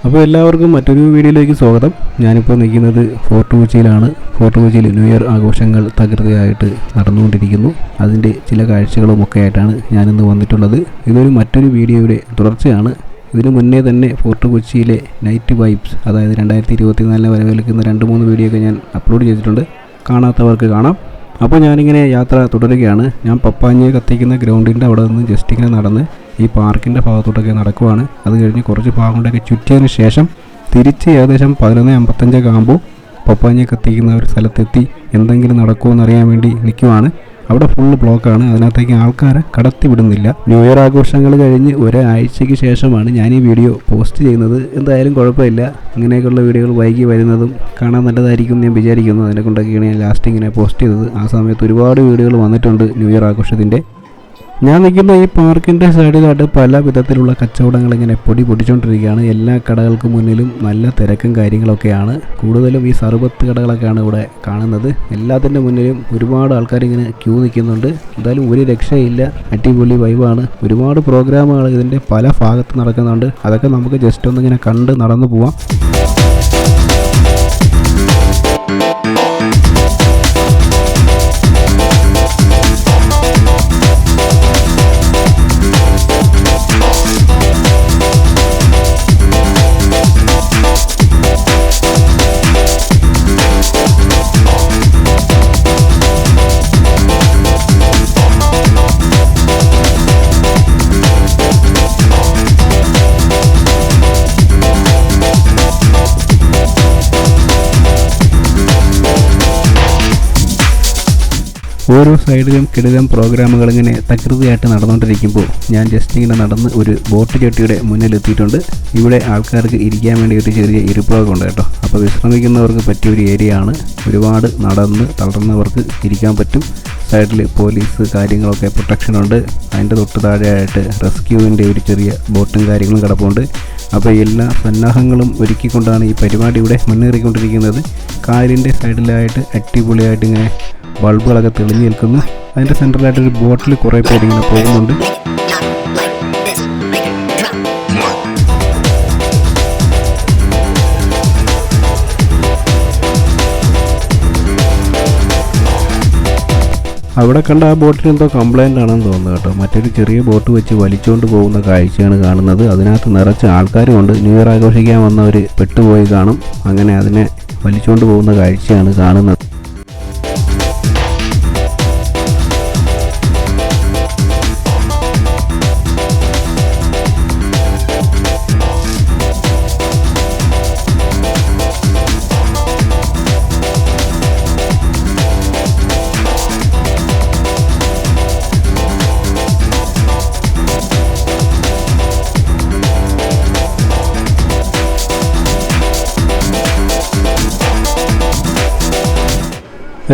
അപ്പോൾ എല്ലാവർക്കും മറ്റൊരു വീഡിയോയിലേക്ക് സ്വാഗതം. ഞാനിപ്പോൾ നിൽക്കുന്നത് ഫോർട്ട് കൊച്ചിയിലാണ്. ഫോർട്ട് കൊച്ചിയിൽ ന്യൂ ഇയർ ആഘോഷങ്ങൾ തകൃതിയായിട്ട് നടന്നുകൊണ്ടിരിക്കുന്നു. അതിൻ്റെ ചില കാഴ്ചകളുമൊക്കെ ആയിട്ടാണ് ഞാനിന്ന് വന്നിട്ടുള്ളത്. ഇതൊരു മറ്റൊരു വീഡിയോയുടെ തുടർച്ചയാണ്. ഇതിനു മുന്നേ തന്നെ ഫോർട്ട് കൊച്ചിയിലെ നൈറ്റ് വൈബ്സ്, അതായത് 2024 വരവേൽക്കുന്ന 2-3 വീഡിയോ ഒക്കെ ഞാൻ അപ്ലോഡ് ചെയ്തിട്ടുണ്ട്. കാണാത്തവർക്ക് കാണാം. അപ്പോൾ ഞാനിങ്ങനെ യാത്ര തുടരുകയാണ്. ഞാൻ പപ്പാഞ്ഞിയെ കത്തിക്കുന്ന ഗ്രൗണ്ടിൻ്റെ അവിടെ നിന്ന് ജസ്റ്റ് ഇങ്ങനെ നടന്ന് ഈ പാർക്കിൻ്റെ ഭാഗത്തോട്ടൊക്കെ നടക്കുവാണ്. അത് കഴിഞ്ഞ് കുറച്ച് ഭാഗം കൊണ്ടൊക്കെ ചുറ്റിയതിന് ശേഷം തിരിച്ച് ഏകദേശം 11:55 ആകുമ്പോൾ പപ്പാഞ്ഞിയെ കത്തിക്കുന്ന ഒരു സ്ഥലത്തെത്തി എന്തെങ്കിലും നടക്കുമോ എന്നറിയാൻ വേണ്ടി നിൽക്കുവാണ്. അവിടെ ഫുള്ള് ബ്ലോക്കാണ്. അതിനകത്തേക്ക് ആൾക്കാരെ കടത്തി വിടുന്നില്ല. ന്യൂ ഇയർ ആഘോഷങ്ങൾ കഴിഞ്ഞ് ഒരാഴ്ചയ്ക്ക് ശേഷമാണ് ഞാൻ ഈ വീഡിയോ പോസ്റ്റ് ചെയ്യുന്നത്. എന്തായാലും കുഴപ്പമില്ല. ഇങ്ങനെയൊക്കെയുള്ള വീഡിയോകൾ വൈകി വരുന്നതും കാണാൻ നല്ലതായിരിക്കും ഞാൻ വിചാരിക്കുന്നു. അതിനെ കൊണ്ടൊക്കെയാണ് ഞാൻ ലാസ്റ്റ് ഇങ്ങനെ പോസ്റ്റ് ചെയ്തത്. ആ സമയത്ത് ഒരുപാട് വീഡിയോകൾ വന്നിട്ടുണ്ട് ന്യൂ ഇയർ ആഘോഷത്തിൻ്റെ. ഞാൻ നിൽക്കുന്ന ഈ പാർക്കിൻ്റെ സൈഡിലായിട്ട് പല വിധത്തിലുള്ള കച്ചവടങ്ങൾ ഇങ്ങനെ പൊടിച്ചോണ്ടിരിക്കുകയാണ്. എല്ലാ കടകൾക്ക് മുന്നിലും നല്ല തിരക്കും കാര്യങ്ങളൊക്കെയാണ്. കൂടുതലും ഈ സർബത്ത് കടകളൊക്കെയാണ് ഇവിടെ കാണുന്നത്. എല്ലാത്തിൻ്റെ മുന്നിലും ഒരുപാട് ആൾക്കാർ ഇങ്ങനെ ക്യൂ നിൽക്കുന്നുണ്ട്. എന്തായാലും ഒരു രക്ഷയില്ല. അടിപൊളി വൈബാണ്. ഒരുപാട് പ്രോഗ്രാമുകൾ ഇതിൻ്റെ പല ഭാഗത്ത് നടക്കുന്നുണ്ട്. അതൊക്കെ നമുക്ക് ജസ്റ്റ് ഒന്നിങ്ങനെ കണ്ട് നടന്നു പോവാം. ഓരോ സൈഡിലും കിടിലം പ്രോഗ്രാമുകൾ ഇങ്ങനെ തകൃതിയായിട്ട് നടന്നുകൊണ്ടിരിക്കുമ്പോൾ ഞാൻ ജസ്റ്റ് ഇങ്ങനെ നടന്ന് ഒരു ബോട്ട് ചെട്ടിയുടെ മുന്നിലെത്തിയിട്ടുണ്ട്. ഇവിടെ ആൾക്കാർക്ക് ഇരിക്കാൻ വേണ്ടി ഒരു ചെറിയ ഇരിപ്പിടമൊക്കെ ഉണ്ട് കേട്ടോ. അപ്പോൾ വിശ്രമിക്കുന്നവർക്ക് പറ്റിയ ഒരു ഏരിയ ആണ്. ഒരുപാട് നടന്ന് തളർന്നവർക്ക് ഇരിക്കാൻ പറ്റും. സൈഡിൽ പോലീസ് കാര്യങ്ങളൊക്കെ പ്രൊട്ടക്ഷനുണ്ട്. അതിൻ്റെ തൊട്ട് താഴെയായിട്ട് റെസ്ക്യൂവിൻ്റെ ഒരു ചെറിയ ബോട്ടും കാര്യങ്ങളും കിടപ്പുണ്ട്. അപ്പോൾ എല്ലാ സന്നാഹങ്ങളും ഒരുക്കിക്കൊണ്ടാണ് ഈ പരിപാടി ഇവിടെ മുന്നേറിക്കൊണ്ടിരിക്കുന്നത്. കായലിൻ്റെ സൈഡിലായിട്ട് അടിപൊളിയായിട്ട് ഇങ്ങനെ ബൾബുകളൊക്കെ തെളിഞ്ഞു നിൽക്കുന്നു. അതിൻ്റെ സെൻറ്ററിലായിട്ടൊരു ബോട്ടിൽ കുറേ പേര് ഇങ്ങനെ പോകുന്നുണ്ട്. അവിടെ കണ്ട ആ ബോട്ടിന് എന്തോ കംപ്ലൈൻ്റ് ആണെന്ന് തോന്നുന്നു കേട്ടോ. മറ്റൊരു ചെറിയ ബോട്ട് വെച്ച് വലിച്ചുകൊണ്ട് പോകുന്ന കാഴ്ചയാണ് കാണുന്നത്. അതിനകത്ത് നിറച്ച് ആൾക്കാരുമുണ്ട്. ന്യൂ ഇയർ ആഘോഷിക്കാൻ വന്നവർ പെട്ടുപോയി കാണും. അങ്ങനെ അതിനെ വലിച്ചുകൊണ്ട് പോകുന്ന കാഴ്ചയാണ് കാണുന്നത്.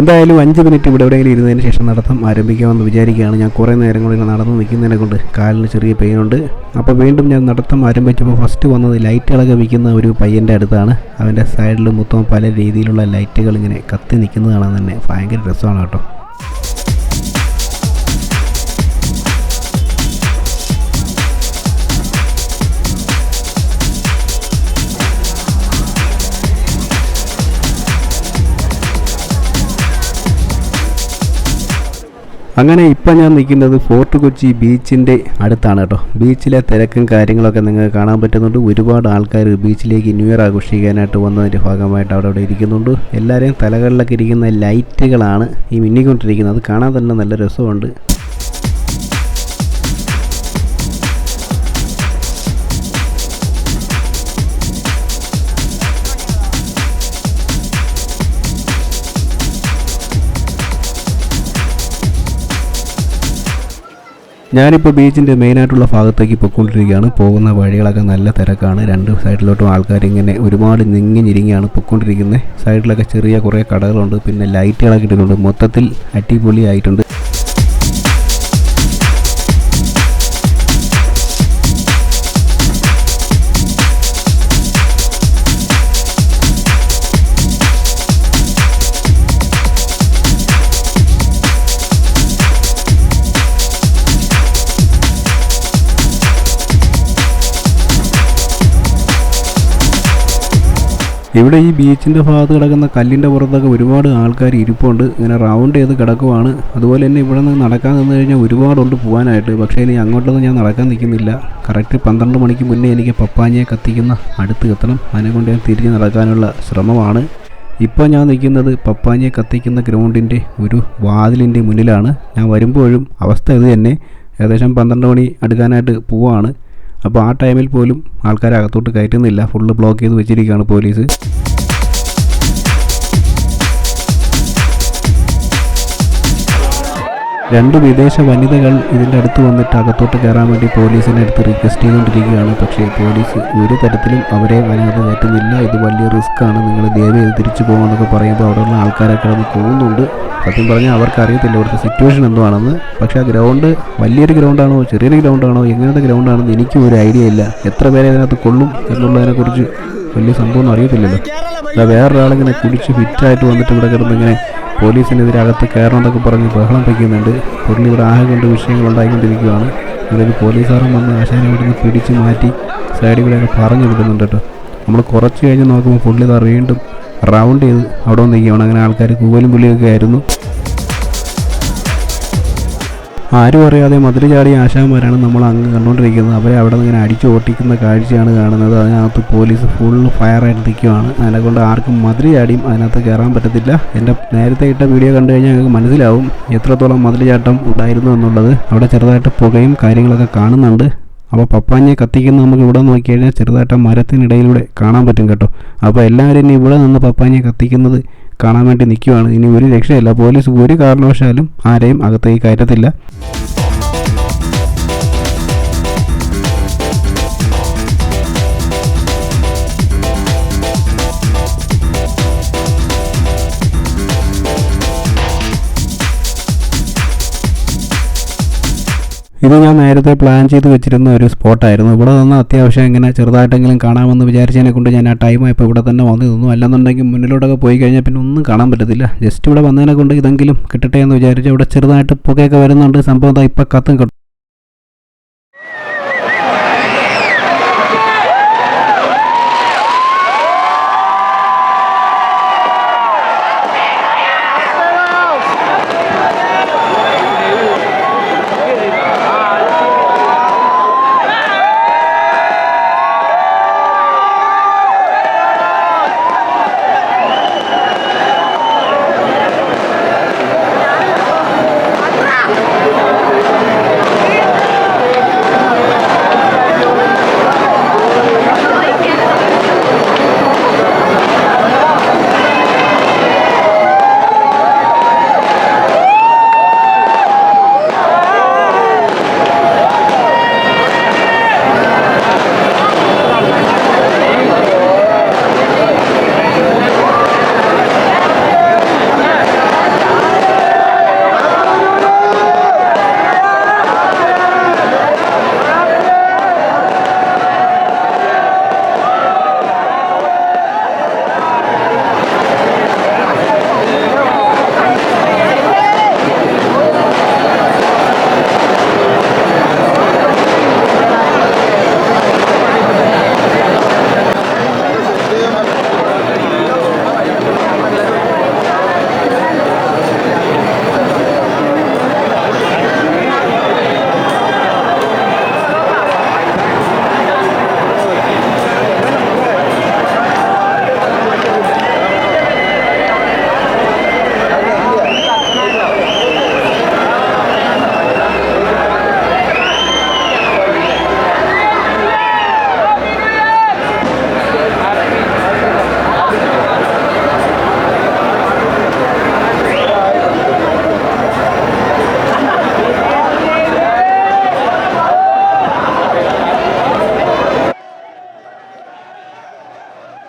എന്തായാലും 5 മിനിറ്റ് ഇവിടെ എവിടെയെങ്കിലും ഇരുന്നതിന് ശേഷം നടത്തം ആരംഭിക്കാമെന്ന് വിചാരിക്കുകയാണ്. ഞാൻ കുറേ നേരം കൊണ്ട് നടന്നു നിൽക്കുന്നതിനെ കൊണ്ട് കാലിന് ചെറിയ പെയിനുണ്ട്. അപ്പോൾ വീണ്ടും ഞാൻ നടത്തം ആരംഭിച്ചപ്പോൾ ഫസ്റ്റ് വന്നത് ലൈറ്റുകളൊക്കെ വിൽക്കുന്ന ഒരു പയ്യൻ്റെ അടുത്താണ്. അവൻ്റെ സൈഡിൽ മൊത്തം പല രീതിയിലുള്ള ലൈറ്റുകൾ ഇങ്ങനെ കത്തി നിൽക്കുന്നത് കാണാൻ തന്നെ ഭയങ്കര രസമാണ് കേട്ടോ. അങ്ങനെ ഇപ്പം ഞാൻ നിൽക്കുന്നത് ഫോർട്ട് കൊച്ചി ബീച്ചിൻ്റെ അടുത്താണ് കേട്ടോ. ബീച്ചിലെ തിരക്കും കാര്യങ്ങളൊക്കെ നിങ്ങൾക്ക് കാണാൻ പറ്റുന്നുണ്ട്. ഒരുപാട് ആൾക്കാർ ബീച്ചിലേക്ക് ന്യൂ ഇയർ ആഘോഷിക്കാനായിട്ട് വന്നതിൻ്റെ ഭാഗമായിട്ട് അവിടെ ഇരിക്കുന്നുണ്ട്. എല്ലാവരെയും തലകളിലൊക്കെ ഇരിക്കുന്ന ലൈറ്റുകളാണ് ഈ മിന്നിക്കൊണ്ടിരിക്കുന്നത്. അത് കാണാൻ തന്നെ നല്ല രസമുണ്ട്. ഞാനിപ്പോൾ ബീച്ചിൻ്റെ മെയിനായിട്ടുള്ള ഭാഗത്തേക്ക് പൊയ്ക്കൊണ്ടിരിക്കുകയാണ്. പോകുന്ന വഴികളൊക്കെ നല്ല തിരക്കാണ്. 2 സൈഡിലോട്ടും ആൾക്കാരിങ്ങനെ ഒരുപാട് ഞെരിങ്ങിയാണ് പൊയ്ക്കൊണ്ടിരിക്കുന്നത്. സൈഡിലൊക്കെ ചെറിയ കുറേ കടകളുണ്ട്. പിന്നെ ലൈറ്റുകളൊക്കെ ഇട്ടിട്ടുണ്ട്. മൊത്തത്തിൽ അടിപൊളിയായിട്ടുണ്ട്. ഇവിടെ ഈ ബീച്ചിൻ്റെ ഭാഗത്ത് കിടക്കുന്ന കല്ലിൻ്റെ പുറത്തൊക്കെ ഒരുപാട് ആൾക്കാർ ഇരിപ്പുണ്ട്, ഇങ്ങനെ റൗണ്ട് ചെയ്ത് കിടക്കുവാണ്. അതുപോലെ തന്നെ ഇവിടെ നിന്ന് നടക്കാൻ നിന്ന് കഴിഞ്ഞാൽ ഒരുപാടുണ്ട് പോകാനായിട്ട്. പക്ഷേ ഇനി അങ്ങോട്ടൊന്നും ഞാൻ നടക്കാൻ നിൽക്കുന്നില്ല. കറക്റ്റ് 12 മണിക്ക് മുന്നേ എനിക്ക് പപ്പാഞ്ഞയെ കത്തിക്കുന്ന അടുത്ത് എത്തണം. അതിനെക്കൊണ്ട് ഞാൻ തിരിഞ്ഞ് നടക്കാനുള്ള ശ്രമമാണ്. ഇപ്പോൾ ഞാൻ നിൽക്കുന്നത് പപ്പാഞ്ഞയെ കത്തിക്കുന്ന ഗ്രൗണ്ടിൻ്റെ ഒരു വാതിലിൻ്റെ മുന്നിലാണ്. ഞാൻ വരുമ്പോഴും അവസ്ഥ ഇത് തന്നെ. ഏകദേശം 12 മണി അടുക്കാനായിട്ട് പോവുകയാണ്. അപ്പോൾ ആ ടൈമിൽ പോലും ആൾക്കാരെ അകത്തോട്ട് കയറ്റുന്നില്ല. ഫുള്ള് ബ്ലോക്ക് ചെയ്ത് വെച്ചിരിക്കുകയാണ് പോലീസ്. രണ്ട് വിദേശ വനിതകൾ ഇതിൻ്റെ അടുത്ത് വന്നിട്ട് അകത്തോട്ട് കയറാൻ വേണ്ടി പോലീസിൻ്റെ അടുത്ത് റിക്വസ്റ്റ് ചെയ്തുകൊണ്ടിരിക്കുകയാണ്. പക്ഷേ പോലീസ് ഒരു തരത്തിലും അവരെ അതിനകത്ത് കയറ്റുന്നില്ല. ഇത് വലിയ റിസ്ക്കാണ്, നിങ്ങൾ ദയവേത് തിരിച്ചു പോകുമെന്നൊക്കെ പറയുമ്പോൾ അവിടെയുള്ള ആൾക്കാരൊക്കെ കിടന്ന് പോകുന്നുണ്ട്. സത്യം പറഞ്ഞാൽ അവർക്കറിയത്തില്ല ഇവിടുത്തെ സിറ്റുവേഷൻ എന്തുവാണെന്ന്. പക്ഷേ ആ ഗ്രൗണ്ട് വലിയൊരു ഗ്രൗണ്ടാണോ ചെറിയൊരു ഗ്രൗണ്ടാണോ എങ്ങനത്തെ ഗ്രൗണ്ടാണെന്ന് എനിക്കും ഒരു ഐഡിയ ഇല്ല. എത്ര പേരെ അതിനകത്ത് കൊള്ളും എന്നുള്ളതിനെക്കുറിച്ച് വലിയ സംഭവമൊന്നും അറിയത്തില്ലല്ലോ. അല്ല വേറൊരാളിങ്ങനെ കുടിച്ച് ഫിറ്റായിട്ട് വന്നിട്ട് ഇവിടെ കിടന്ന് ഇങ്ങനെ പോലീസിനെതിരെ അകത്ത് കയറണമെന്നൊക്കെ പറഞ്ഞ് ബഹളം വയ്ക്കുന്നുണ്ട്. പുള്ളി ഇവിടെ ആകെ കൊണ്ട് വിഷയങ്ങളുണ്ടായിക്കൊണ്ടിരിക്കുകയാണ്. ഇവിടെ ഒരു പോലീസുകാരൻ വന്ന് ആശാനെ ഇവിടുന്ന് പിടിച്ച് മാറ്റി സൈഡിൽ കൂടെയൊക്കെ പറഞ്ഞു വിടുന്നുണ്ട് കേട്ടോ. നമ്മൾ കുറച്ച് കഴിഞ്ഞ് നോക്കുമ്പോൾ പുള്ളി ഇതാ വീണ്ടും റൗണ്ട് ചെയ്ത് അവിടെ വന്ന് നിൽക്കുകയാണ്. അങ്ങനെ ആൾക്കാർ കൂവലും പുള്ളിയൊക്കെ ആയിരുന്നു. ആരും അറിയാതെ മതിൽ ചാടിയ ആശാന്മാരാണ് നമ്മൾ അങ്ങ് കണ്ടുകൊണ്ടിരിക്കുന്നത്. അവരെ അവിടെ നിന്ന് ഇങ്ങനെ അടിച്ചു ഓട്ടിക്കുന്ന കാഴ്ചയാണ് കാണുന്നത്. അതിനകത്ത് പോലീസ് ഫുള്ള് ഫയറായിട്ട് നിൽക്കുകയാണ്. അതിനെക്കൊണ്ട് ആർക്കും മതിൽ ചാടിയും അതിനകത്ത് കയറാൻ പറ്റത്തില്ല. എൻ്റെ നേരത്തെ ഇട്ട വീഡിയോ കണ്ടു കഴിഞ്ഞാൽ ഞങ്ങൾക്ക് മനസ്സിലാവും എത്രത്തോളം മതിൽ ചാട്ടം ഉണ്ടായിരുന്നു എന്നുള്ളത്. അവിടെ ചെറുതായിട്ട് പുകയും കാര്യങ്ങളൊക്കെ കാണുന്നുണ്ട്. അപ്പോൾ പപ്പാഞ്ഞയെ കത്തിക്കുന്നത് നമുക്ക് ഇവിടെ നോക്കി കഴിഞ്ഞാൽ ചെറുതായിട്ട് മരത്തിനിടയിലൂടെ കാണാൻ പറ്റും കേട്ടോ. അപ്പോൾ എല്ലാവരും ഇനി ഇവിടെ നിന്ന് പപ്പാഞ്ഞയെ കത്തിക്കുന്നത് കാണാൻ വേണ്ടി നിൽക്കുകയാണ്. ഇനി ഒരു രക്ഷയില്ല. പോലീസ് ഒരു കാരണവശാലും ആരെയും അകത്തേക്ക് കയറ്റത്തില്ല. ഇത് ഞാൻ നേരത്തെ പ്ലാൻ ചെയ്ത് വെച്ചിരുന്ന ഒരു സ്പോട്ടായിരുന്നു. ഇവിടെ നിന്ന് അത്യാവശ്യം ഇങ്ങനെ ചെറുതായിട്ടെങ്കിലും കാണാമെന്ന് വിചാരിച്ചതിനെ കൊണ്ട് ഞാൻ ആ ടൈമായപ്പോൾ ഇവിടെ തന്നെ വന്നു നിന്നു. അല്ലെന്നുണ്ടെങ്കിൽ മുന്നിലോട്ടൊക്കെ പോയി കഴിഞ്ഞാൽ പിന്നെ ഒന്നും കാണാൻ പറ്റത്തില്ല. ജസ്റ്റ് ഇവിടെ വന്നതിനെ കൊണ്ട് ഇതെങ്കിലും കിട്ടട്ടെ എന്ന് വിചാരിച്ചു. ഇവിടെ ചെറുതായിട്ട് പുകയൊക്കെ വരുന്നുണ്ട്. സംഭവം ഇപ്പം കത്തും കേട്ടോ.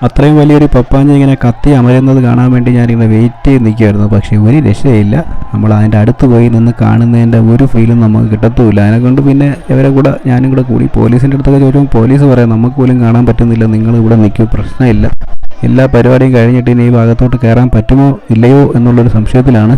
അത്രയും വലിയൊരു പപ്പാഞ്ഞ ഇങ്ങനെ കത്തി അമരുന്നത് കാണാൻ വേണ്ടി ഞാനിങ്ങനെ വെയിറ്റ് ചെയ്ത് നിൽക്കുമായിരുന്നു. പക്ഷേ ഒരു രക്ഷയില്ല. നമ്മൾ അതിൻ്റെ അടുത്ത് പോയി നിന്ന് കാണുന്നതിൻ്റെ ഒരു ഫീലും നമുക്ക് കിട്ടത്തുമില്ല. അതിനെക്കൊണ്ട് പിന്നെ ഇവരെ കൂടെ ഞാനും കൂടെ കൂടി പോലീസിൻ്റെ അടുത്തൊക്കെ ചോദിക്കുമ്പോൾ പോലീസ് പറയാം നമുക്ക് പോലും കാണാൻ പറ്റുന്നില്ല, നിങ്ങൾ ഇവിടെ നിൽക്കും, പ്രശ്നമില്ല. എല്ലാ പരിപാടിയും കഴിഞ്ഞിട്ട് ഇനി ഈ ഭാഗത്തോട്ട് കയറാൻ പറ്റുമോ ഇല്ലയോ എന്നുള്ളൊരു സംശയത്തിലാണ്.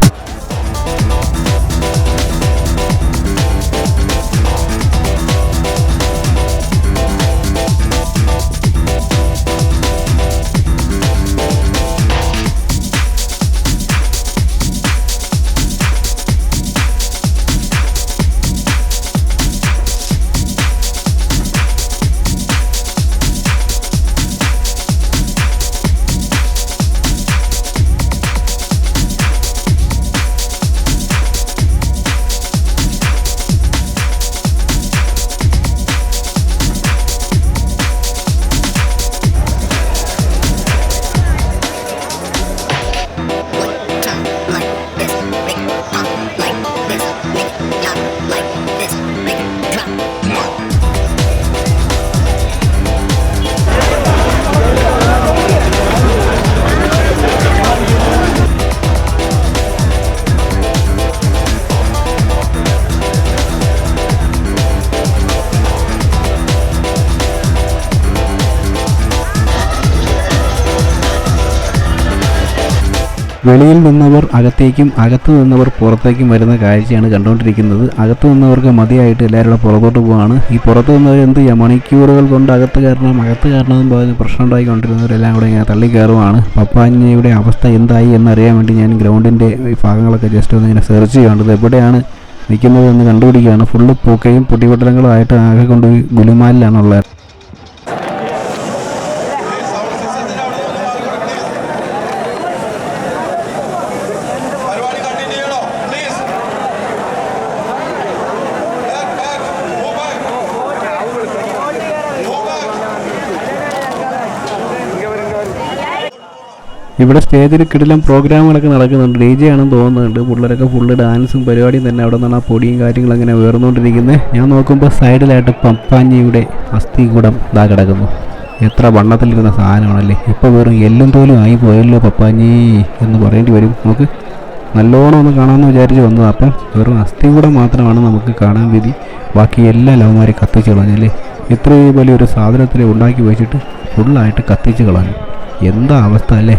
വെളിയിൽ നിന്നവർ അകത്തേക്കും അകത്ത് നിന്നവർ പുറത്തേക്കും വരുന്ന കാഴ്ചയാണ് കണ്ടുകൊണ്ടിരിക്കുന്നത്. അകത്ത് നിന്നവർക്ക് മതിയായിട്ട് എല്ലാവരും പുറത്തോട്ട് പോവാണ്. ഈ പുറത്ത് നിന്നവർ എന്ത് ചെയ്യുക, മണിക്കൂറുകൾ കൊണ്ട് അകത്ത് കയറണമെന്ന് പറഞ്ഞ് പ്രശ്നം ഉണ്ടായിക്കൊണ്ടിരുന്നവരെല്ലാം കൂടെ ഇങ്ങനെ തള്ളി കയറുവാണ്. പപ്പാഞ്ഞയുടെ അവസ്ഥ എന്തായി എന്നറിയാൻ വേണ്ടി ഞാൻ ഗ്രൗണ്ടിൻ്റെ ഈ ഭാഗങ്ങളൊക്കെ ജസ്റ്റ് ഒന്ന് ഇങ്ങനെ സെർച്ച് ചെയ്യുകയാണ്. എവിടെയാണ് നിൽക്കുന്നത് എന്ന് കണ്ടുപിടിക്കുകയാണ്. ഫുള്ള് പൂക്കയും പൊട്ടിപൊട്ടലങ്ങളുമായിട്ട് ആകെ കൊണ്ട് ഗുലുമാലിലാണുള്ളത്. ഇവിടെ സ്റ്റേജിൽ കിടിലം പ്രോഗ്രാമുകളൊക്കെ നടക്കുന്നുണ്ട്. DJ ആണെന്ന് തോന്നുന്നുണ്ട്. പിള്ളേരൊക്കെ ഫുള്ള് ഡാൻസും പരിപാടിയും തന്നെ. അവിടെ നിന്നാണ് ആ പൊടിയും കാര്യങ്ങളും അങ്ങനെ ഉയർന്നുകൊണ്ടിരിക്കുന്നത്. ഞാൻ നോക്കുമ്പോൾ സൈഡിലായിട്ട് പപ്പാഞ്ഞിയുടെ അസ്ഥികൂടം ഇതാ കിടക്കുന്നു. എത്ര വണ്ണത്തിലിരുന്ന സാധനമാണല്ലേ. ഇപ്പോൾ വെറും എല്ലും തോലും ആയി പോയല്ലോ പപ്പാഞ്ഞി എന്ന് പറയേണ്ടി വരും. നമുക്ക് നല്ലോണം ഒന്ന് കാണാമെന്ന് വിചാരിച്ച് വന്നത്. അപ്പം വെറും അസ്ഥികൂടം മാത്രമാണ് നമുക്ക് കാണാൻ വിധി. ബാക്കി എല്ലാ ലവന്മാരെ കത്തിച്ച് കളഞ്ഞല്ലേ. ഇത്രയും വലിയൊരു സാധനത്തിൽ ഉണ്ടാക്കി വെച്ചിട്ട് ഫുള്ളായിട്ട് കത്തിച്ച് കളഞ്ഞു. എന്താ അവസ്ഥ അല്ലേ.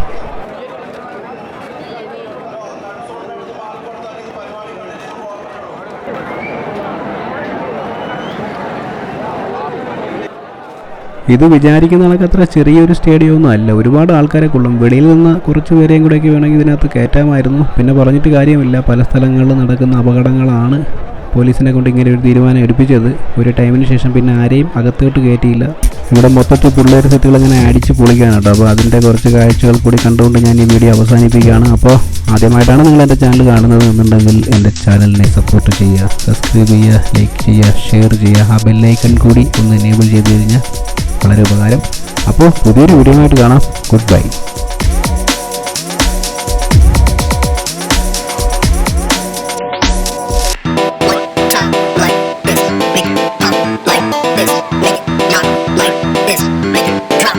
ഇത് വിചാരിക്കുന്ന കണക്ക് അത്ര ചെറിയൊരു സ്റ്റേഡിയമൊന്നും അല്ല. ഒരുപാട് ആൾക്കാരെ കൊള്ളും. വെളിയിൽ നിന്ന് കുറച്ച് പേരെയും കൂടെയൊക്കെ വേണമെങ്കിൽ ഇതിനകത്ത് കയറ്റാമായിരുന്നു. പിന്നെ പറഞ്ഞിട്ട് കാര്യമില്ല, പല സ്ഥലങ്ങളിൽ നടക്കുന്ന അപകടങ്ങളാണ് പോലീസിനെ കൊണ്ട് ഇങ്ങനെ ഒരു തീരുമാനം എടുപ്പിച്ചത്. ഒരു ടൈമിന് ശേഷം പിന്നെ ആരെയും അകത്തോട്ട് കയറ്റിയില്ല. ഇവിടെ മൊത്തത്തിൽ പിള്ളേർ സെറ്റുകൾ ഇങ്ങനെ അടിച്ച് പൊളിക്കുകയാണ് കേട്ടോ. അപ്പോൾ അതിൻ്റെ കുറച്ച് കാഴ്ചകൾ കൂടി കണ്ടുകൊണ്ട് ഞാൻ ഈ വീഡിയോ അവസാനിപ്പിക്കുകയാണ്. അപ്പോൾ ആദ്യമായിട്ടാണ് നിങ്ങൾ എൻ്റെ ചാനൽ കാണുന്നത് എന്നുണ്ടെങ്കിൽ എൻ്റെ ചാനലിനെ സപ്പോർട്ട് ചെയ്യുക, സബ്സ്ക്രൈബ് ചെയ്യുക, ലൈക്ക് ചെയ്യുക, ഷെയർ ചെയ്യുക. ആ ബെല്ലൈക്കൺ കൂടി ഒന്ന് എനേബിൾ ചെയ്ത് കഴിഞ്ഞാൽ വളരെ ഉപകാരം. അപ്പോൾ പുതിയൊരു വീഡിയോ ആയിട്ട് കാണാം. Good bye. Like this, make it not like this, make it drop.